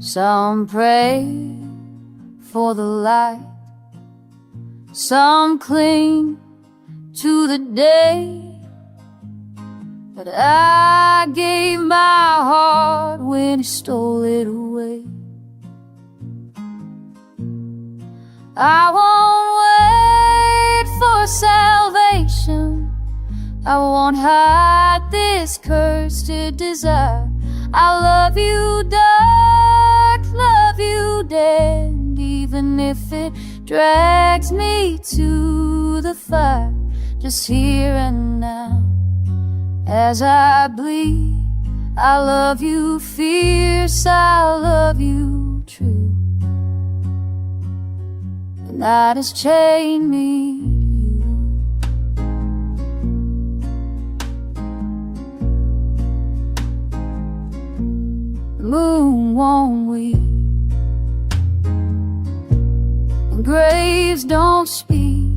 Some pray for the light, some cling to the day. But I gave my heart when he stole it away. I won't wait for salvation, I won't hide this cursed desire. I love you dark, love you dead, even if it drags me to the fire. Just here and now, as I bleed, I love you fierce, I love you true. The night has chained me to you. The moon won't weep, and graves don't speak,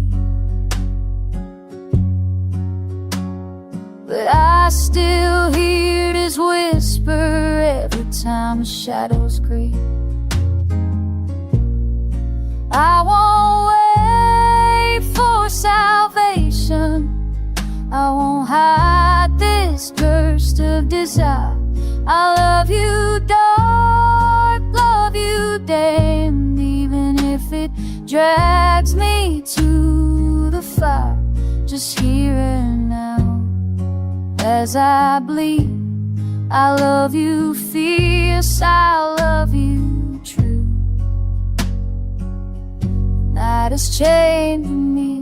but I still hear his whisper every time the shadows creep. I won't wait for salvation, I won't hide this thirst of desire. I love you dark, love you day, and even if it drags me to the fire, just here and now, as I bleed, I love you fierce, I love you true. Night has chained me.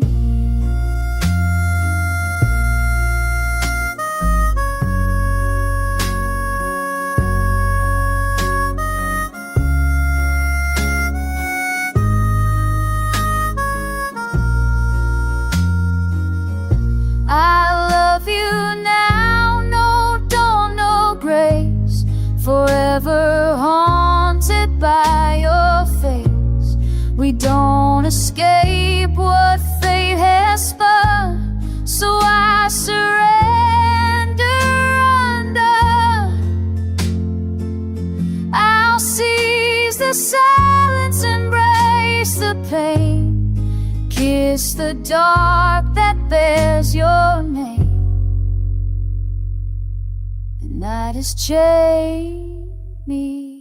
I love you now, no dawn, no grace, forever haunted by your face. We don't escape what fate has spun, so I surrender under. I'll seize the silence, embrace the pain, kiss the dark that bears your name. The night has chained me.